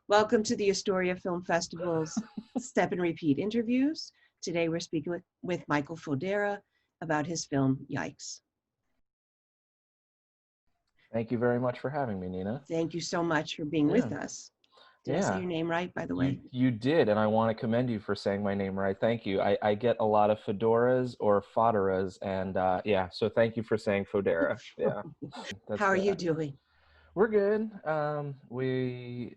Welcome to the Astoria Film Festival's Step and Repeat interviews. Today we're speaking with Michael Fodera about his film, Yikes. Thank you very much for having me, Nina. Thank you so much for being with us. Did I say your name right, by the way? You did, and I want to commend you for saying my name right. Thank you. I get a lot of Foderas or Foderas, and so thank you for saying Fodera. Yeah. How are you doing? We're good. We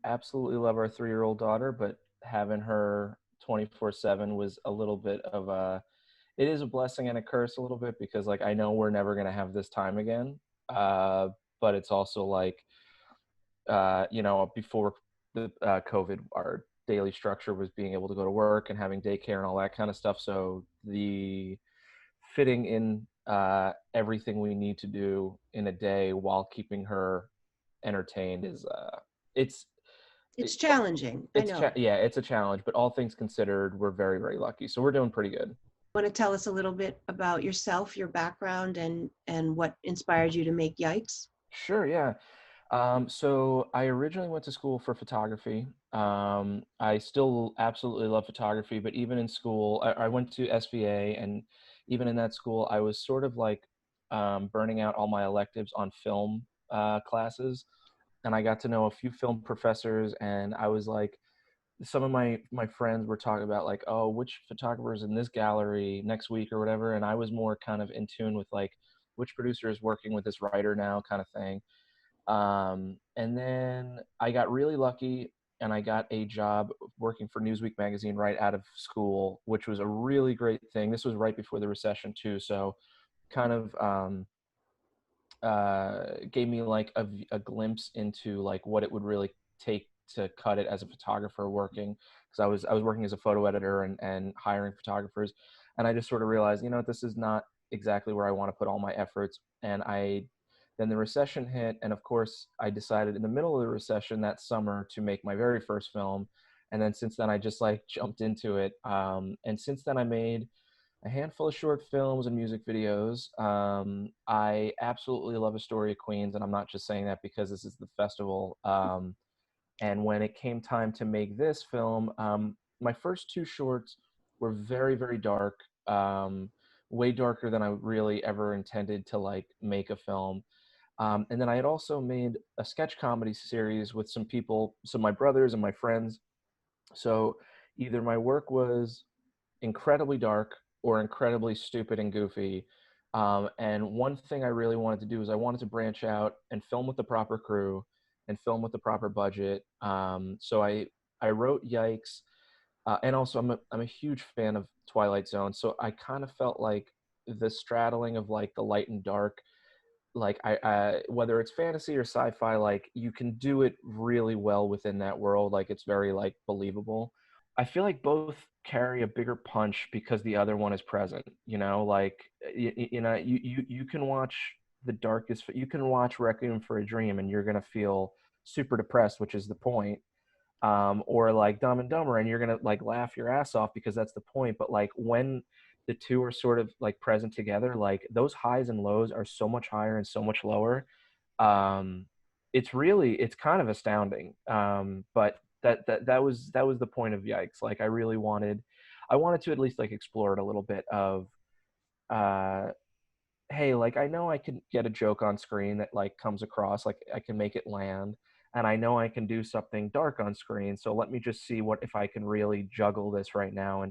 absolutely love our 3-year-old daughter, but having her 24/7 was a little bit of it is a blessing and a curse a little bit, because like I know we're never going to have this time again. But it's also like, before the COVID, our daily structure was being able to go to work and having daycare and all that kind of stuff. So the fitting in everything we need to do in a day while keeping her entertained is it's challenging. I know. It's a challenge, but all things considered, we're very, very lucky. So we're doing pretty good. Want to tell us a little bit about yourself, your background, and what inspired you to make Yikes? Sure, yeah. So I originally went to school for photography. I still absolutely love photography, but even in school, I went to SVA, and even in that school, I was sort of like burning out all my electives on film classes. And I got to know a few film professors, and I was like, some of my friends were talking about like, oh, which photographer's in this gallery next week or whatever. And I was more kind of in tune with like, which producer is working with this writer now, kind of thing. And then I got really lucky, and I got a job working for Newsweek magazine right out of school, which was a really great thing. This was right before the recession too. So kind of gave me like a glimpse into like what it would really take to cut it as a photographer working, because I was working as a photo editor and hiring photographers. And I just sort of realized, this is not exactly where I want to put all my efforts. And then the recession hit, and of course I decided in the middle of the recession that summer to make my very first film. And then since then I just like jumped into it. And since then I made a handful of short films and music videos. I absolutely love Astoria, Queens, and I'm not just saying that because this is the festival. And when it came time to make this film, my first 2 shorts were very, very dark, way darker than I really ever intended to like make a film. And then I had also made a sketch comedy series with some people, some of my brothers and my friends. So either my work was incredibly dark or incredibly stupid and goofy. And one thing I really wanted to do is I wanted to branch out and film with the proper crew and film with the proper budget. So I wrote Yikes, and also I'm a huge fan of Twilight Zone. So I kind of felt like the straddling of like the light and dark, like I whether it's fantasy or sci-fi, like you can do it really well within that world. Like it's very like believable. I feel like both carry a bigger punch because the other one is present. Like you can watch the darkest. You can watch Requiem for a Dream, and you're gonna feel super depressed, which is the point. Or like Dumb and Dumber, and you're gonna like laugh your ass off because that's the point. But like when the two are sort of like present together, like those highs and lows are so much higher and so much lower. It's kind of astounding. But that was the point of Yikes. Like I wanted to at least like explore it a little bit of, hey, like I know I can get a joke on screen that like comes across, like I can make it land, and I know I can do something dark on screen. So let me just see what if I can really juggle this right now.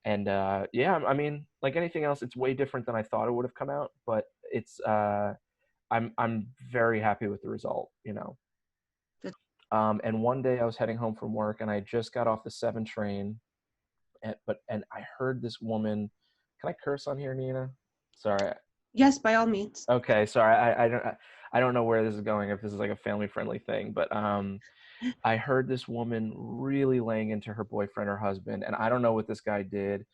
And yeah, I mean, like anything else, it's way different than I thought it would have come out, but it's I'm very happy with the result. And one day I was heading home from work, and I just got off the 7 train, and I heard this woman. Can I curse on here, Nina? Sorry. Yes, by all means. Okay, sorry. I don't know where this is going, if this is like a family friendly thing, but I heard this woman really laying into her boyfriend or husband, and I don't know what this guy did,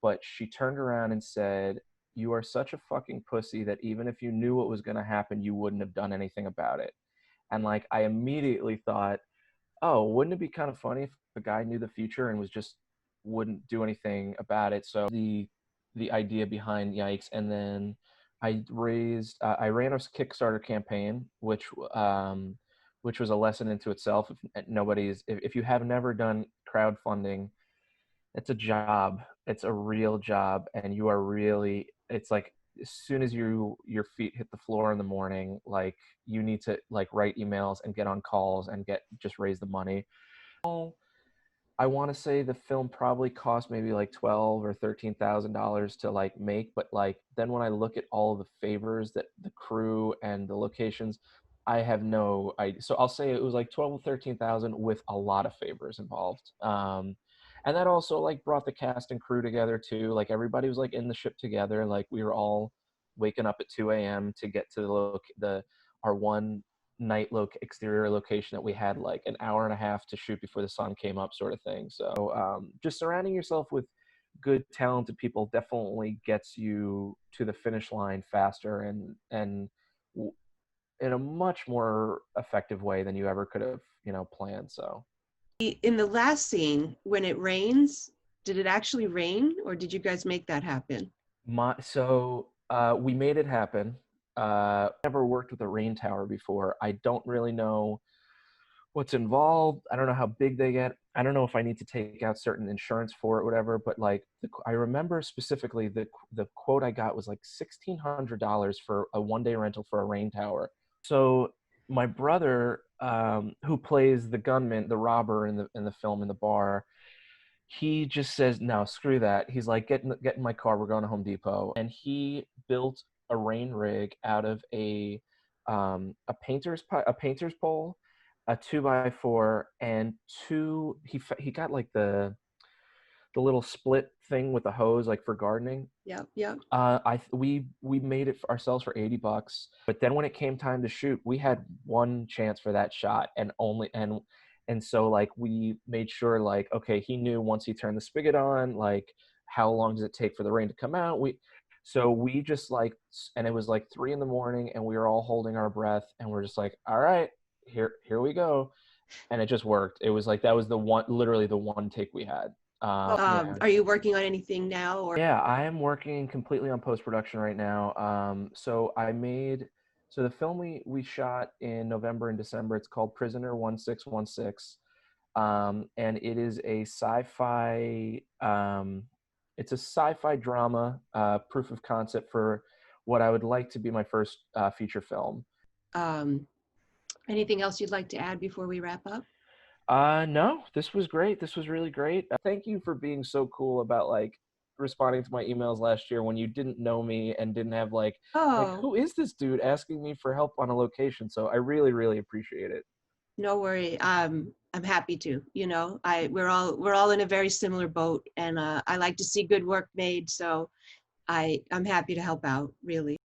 but she turned around and said, "You are such a fucking pussy that even if you knew what was going to happen, you wouldn't have done anything about it." And like I immediately thought, "Oh, wouldn't it be kind of funny if the guy knew the future and was just wouldn't do anything about it?" So the idea behind Yikes, and then I ran a Kickstarter campaign, which which was a lesson into itself. If you have never done crowdfunding, it's a job. It's a real job, and you are really. It's like as soon as your feet hit the floor in the morning, like you need to like write emails and get on calls and just raise the money. I want to say the film probably cost maybe like $12,000 or $13,000 to like make, but like then when I look at all the favors that the crew and the locations, I have no idea. So I'll say it was like 12 or 13,000 with a lot of favors involved. And that also like brought the cast and crew together too. Like everybody was like in the ship together. Like we were all waking up at 2 a.m. to get to the our one night exterior location that we had like an hour and a half to shoot before the sun came up, sort of thing. So just surrounding yourself with good talented people definitely gets you to the finish line faster and in a much more effective way than you ever could have planned. So In the last scene, when it rains, did it actually rain, or did you guys make that happen? we made it happen. Never worked with a rain tower before. I don't really know what's involved. I don't know how big they get. I don't know if I need to take out certain insurance for it, whatever. But like, I remember specifically the quote I got was like $1,600 for a 1-day rental for a rain tower. So my brother, who plays the gunman, the robber in the film in the bar, he just says, no, screw that. He's like, get in my car. We're going to Home Depot. And he built a rain rig out of a painter's pole, a 2x4, and he got like the little split thing with the hose, like for gardening. Yep, yep. We made it for ourselves for $80, but then when it came time to shoot, we had one chance for that shot, and so like we made sure like, okay, he knew once he turned the spigot on, like how long does it take for the rain to come out. We just like, and it was like 3 a.m, and we were all holding our breath, and we're just like, all right, here we go, and it just worked. It was like that was literally the one take we had. Yeah. Are you working on anything now, or? Yeah, I am working completely on post-production right now. So the film we shot in November and December, it's called Prisoner 1616. And it is a it's a sci-fi drama, proof of concept for what I would like to be my first feature film. Anything else you'd like to add before we wrap up? No, this was great. This was really great. Thank you for being so cool about like responding to my emails last year when you didn't know me and didn't have like who is this dude asking me for help on a location? So I really, really appreciate it. No worry. I'm happy to. We're all in a very similar boat, and I like to see good work made. So I'm happy to help out, really.